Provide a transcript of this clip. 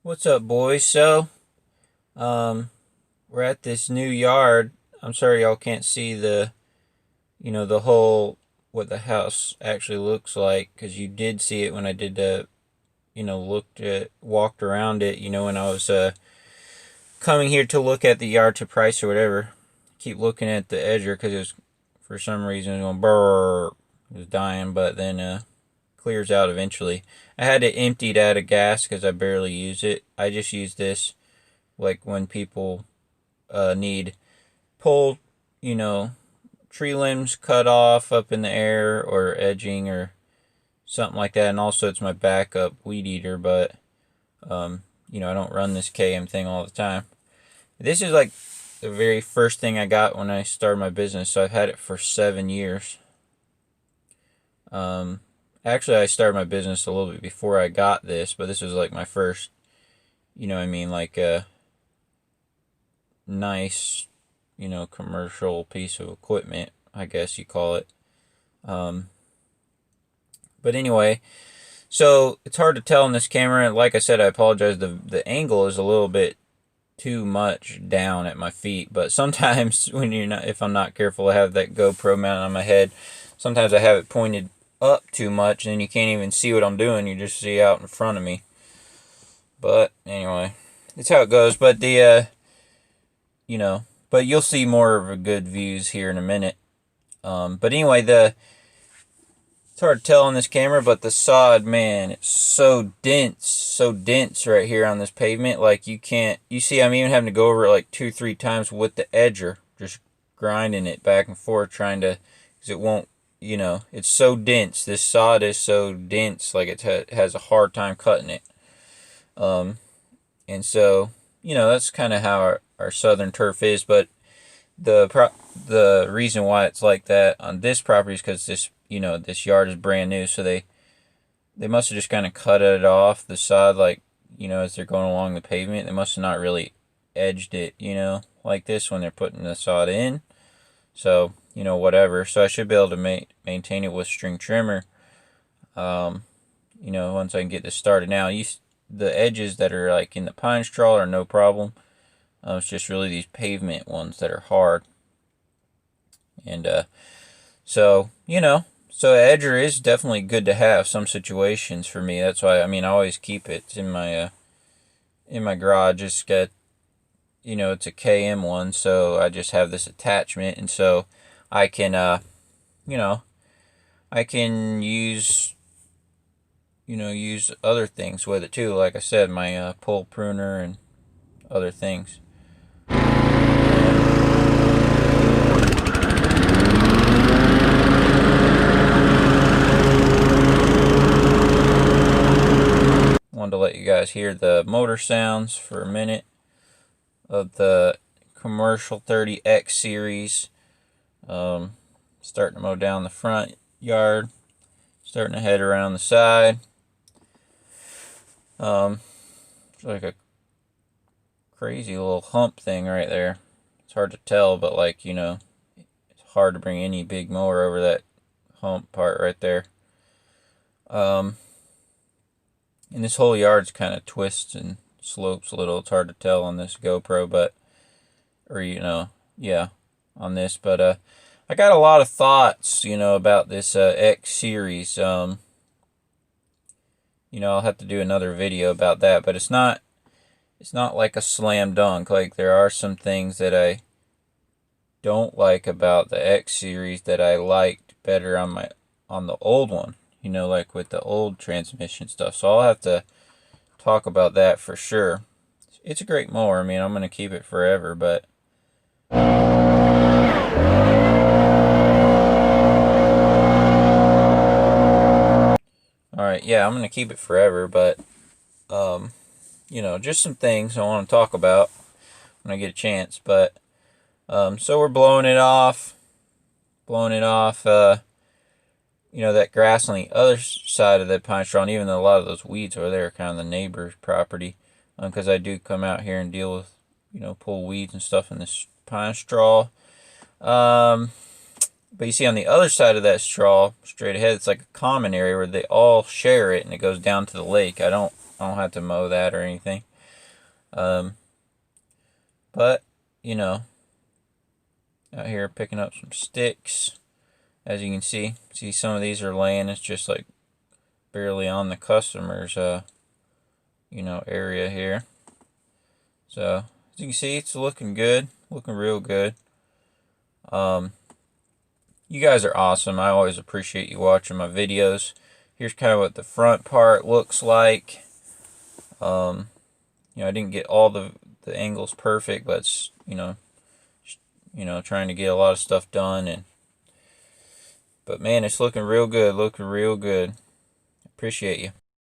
What's up, boys? So, we're at this new yard. I'm sorry y'all can't see the, the whole, what the house actually looks like, because you did see it when I did the, walked around it, when I was, coming here to look at the yard to price or whatever. Keep looking at the edger, because it was, for some reason, it was going brrr, it was dying, but then, clears out eventually. I had it emptied out of gas because I barely use it. I just use this like when people need pull, tree limbs cut off up in the air or edging or something like that. And also it's my backup weed eater, but I don't run this KM thing all the time. This is like the very first thing I got when I started my business, so I've had it for 7 years. Actually, I started my business a little bit before I got this, but this was like my first, like a nice, commercial piece of equipment, I guess you call it. But anyway, so it's hard to tell in this camera. Like I said, I apologize. The angle is a little bit too much down at my feet, but sometimes when if I'm not careful, I have that GoPro mounted on my head. Sometimes I have it pointed up too much and then you can't even see what I'm doing. You just see out in front of me. But anyway, it's how it goes. But but you'll see more of a good views here in a minute. But anyway, it's hard to tell on this camera, but the sod, man, it's so dense right here on this pavement. Like you see I'm even having to go over it like 2-3 times with the edger, just grinding it back and forth, trying to, because it won't, it's so dense. This sod is so dense, like it has a hard time cutting it. And so, that's kind of how our southern turf is. But the reason why it's like that on this property is because this yard is brand new. So they must have just kind of cut it off the sod, like, as they're going along the pavement. They must have not really edged it, like this when they're putting the sod in. So, whatever. So I should be able to maintain it with string trimmer, once I can get this started. Now, the edges that are like in the pine straw are no problem. It's just really these pavement ones that are hard. And so edger is definitely good to have some situations for me. That's why, I always keep it in my garage. It's got, it's a KM one, so I just have this attachment, and so I can I can use other things with it too. Like I said, my pole pruner and other things. Wanted to let you guys hear the motor sounds for a minute of the commercial 30X series. Starting to mow down the front yard, starting to head around the side. It's like a crazy little hump thing right there. It's hard to tell, but like, it's hard to bring any big mower over that hump part right there. And this whole yard's kind of twists and slopes a little. It's hard to tell on this GoPro, but, or, yeah, on this. But I got a lot of thoughts, about this X series. I'll have to do another video about that, but it's not like a slam dunk. Like, there are some things that I don't like about the X series that I liked better on the old one, like with the old transmission stuff. So I'll have to talk about that for sure. It's a great mower. I'm going to keep it forever, but alright, yeah, I'm going to keep it forever, but just some things I want to talk about when I get a chance. But so we're blowing it off, you know, that grass on the other side of that pine straw, and even though a lot of those weeds over there are kind of the neighbor's property, because I do come out here and deal with, you know, pull weeds and stuff in this pine straw. But you see on the other side of that straw, straight ahead, it's like a common area where they all share it, and it goes down to the lake. I don't have to mow that or anything. But you know, out here picking up some sticks. As you can see some of these are laying. It's just like barely on the customer's, you know, area here. So as you can see, it's looking good, looking real good. You guys are awesome. I always appreciate you watching my videos. Here's kind of what the front part looks like. You know, I didn't get all the angles perfect, but it's, you know, trying to get a lot of stuff done. But man, it's looking real good. Appreciate you.